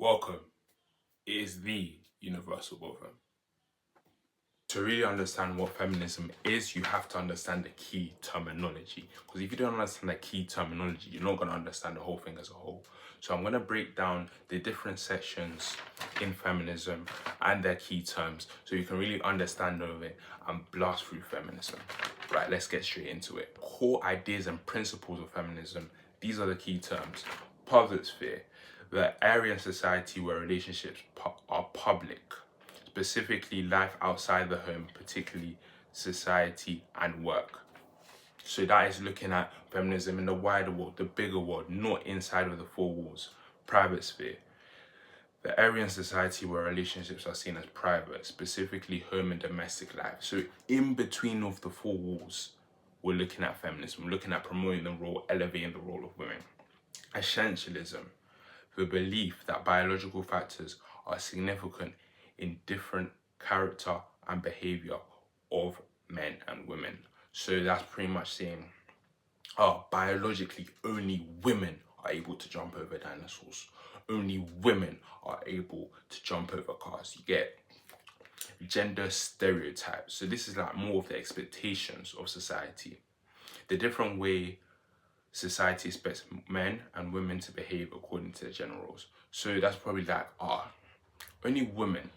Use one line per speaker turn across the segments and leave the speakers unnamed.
Welcome. It is the UNIVERSALBOVEM. To really understand what feminism is, you have to understand the key terminology. Because if you don't understand the key terminology, you're not going to understand the whole thing as a whole. So I'm going to break down the different sections in feminism and their key terms so you can really understand all of it and blast through feminism. Right, let's get straight into it. Core ideas and principles of feminism. These are the key terms. Public sphere, the area in society where relationships are public, specifically life outside the home, particularly society and work. So that is looking at feminism in the wider world, the bigger world, not inside of the four walls. Private sphere, the area in society where relationships are seen as private, specifically home and domestic life. So in between of the four walls, we're looking at feminism. We're looking at promoting the role, elevating the role of women. Essentialism, the belief that biological factors are significant in different character and behavior of men and women. So that's pretty much saying, biologically, only women are able to jump over dinosaurs. Only women are able to jump over cars. You get gender stereotypes. So this is like more of the expectations of society. The different way society expects men and women to behave according to their gender roles. So that's probably like, only women,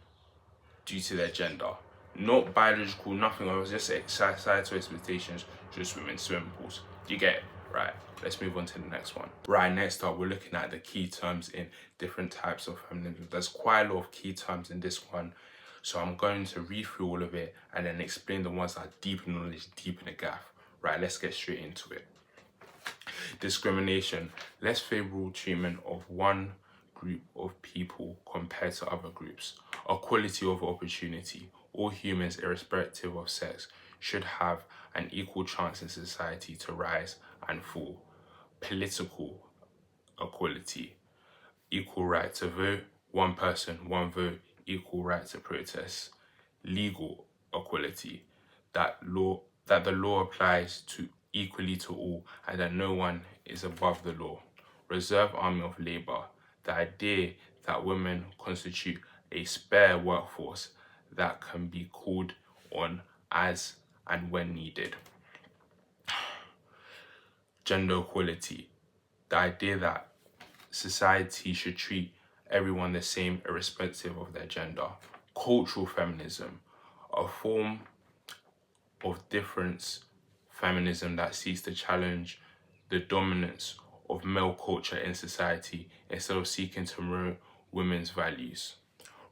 due to their gender, not biological, nothing. I was just societal expectations, just women swimming pools. You get it? Right. Let's move on to the next one. Right, next up, we're looking at the key terms in different types of feminism. There's quite a lot of key terms in this one. So I'm going to read through all of it and then explain the ones that are deep in knowledge, deep in the gaff. Right, let's get straight into it. Discrimination, less favorable treatment of one group of people compared to other groups. Equality of opportunity, all humans, irrespective of sex, should have an equal chance in society to rise and fall. Political equality, equal right to vote, one person, one vote, equal right to protest. Legal equality, that the law applies to equally to all and that no one is above the law. Reserve army of labor, the idea that women constitute a spare workforce that can be called on as and when needed. Gender equality, the idea that society should treat everyone the same irrespective of their gender. Cultural feminism, a form of difference feminism that seeks to challenge the dominance of male culture in society instead of seeking to promote women's values.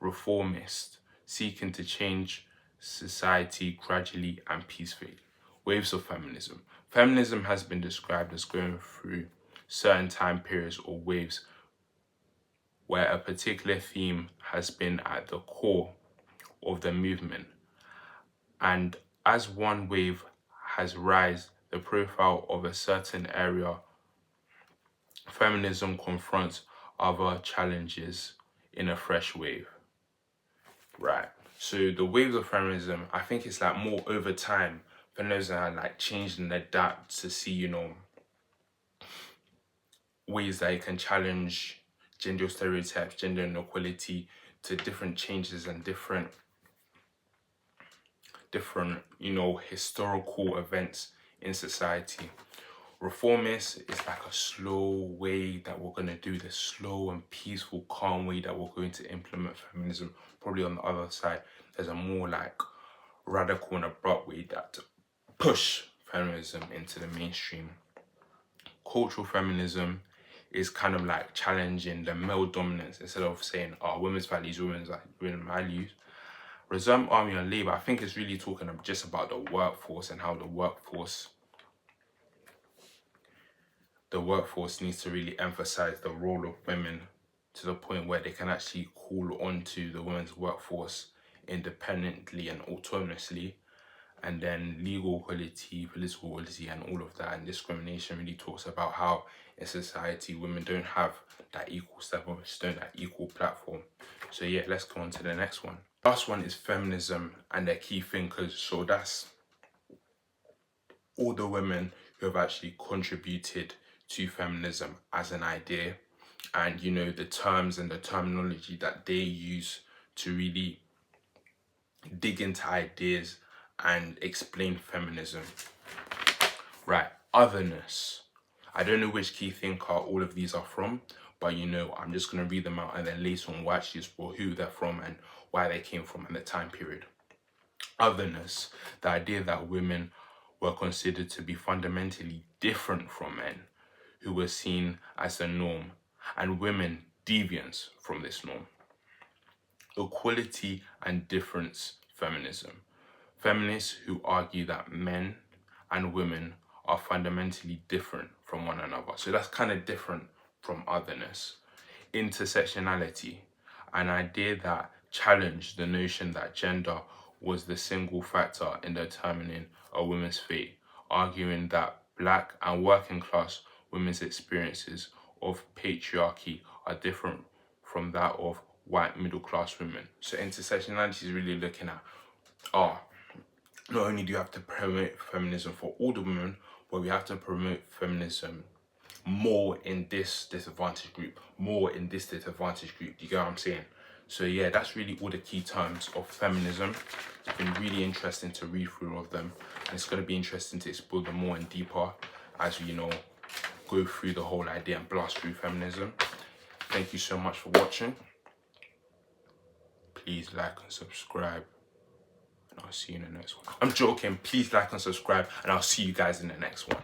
Reformist, seeking to change society gradually and peacefully. Waves of feminism. Feminism has been described as going through certain time periods or waves where a particular theme has been at the core of the movement. And as one wave has raised the profile of a certain area, feminism confronts other challenges in a fresh wave. Right. So the waves of feminism, I think it's like more over time. Feminism had like changed and adapt to see, ways that it can challenge gender stereotypes, gender inequality to different changes and different historical events in society. Reformist is like a slow way that we're going to do this, slow and peaceful, calm way that we're going to implement feminism. Probably on the other side, there's a more like radical and abrupt way that to push feminism into the mainstream. Cultural feminism is kind of like challenging the male dominance instead of saying, women's values, women's values. Reserve army and labor, I think it's really talking just about the workforce and how the workforce needs to really emphasize the role of women to the point where they can actually call onto the women's workforce independently and autonomously. And then legal equality, political equality, and all of that. And discrimination really talks about how in society women don't have that equal step of stone, that equal platform. So yeah, let's go on to the next one. Last one is feminism and their key thinkers. So that's all the women who have actually contributed to feminism as an idea and, you know, the terms and the terminology that they use to really dig into ideas and explain feminism. Right, otherness. I don't know which key thinker all of these are from, but, you know, I'm just going to read them out, and then later on we'll actually explore who they're from and why they came from and the time period. Otherness, the idea that women were considered to be fundamentally different from men, who were seen as the norm, and women deviants from this norm. Equality and difference feminism. Feminists who argue that men and women are fundamentally different from one another. So that's kind of different from otherness. Intersectionality, an idea that challenged the notion that gender was the single factor in determining a woman's fate, arguing that black and working class women's experiences of patriarchy are different from that of white middle class women. So intersectionality is really looking at, not only do you have to promote feminism for all the women, but we have to promote feminism more in this disadvantaged group, more in this disadvantaged group. Do you get what I'm saying? So yeah, that's really all the key terms of feminism. It's been really interesting to read through all of them, and it's going to be interesting to explore them more and deeper as we, you know, go through the whole idea and blast through feminism. Thank you so much for watching. Please like and subscribe, and I'll see you in the next one. I'm joking. Please like and subscribe, and I'll see you guys in the next one.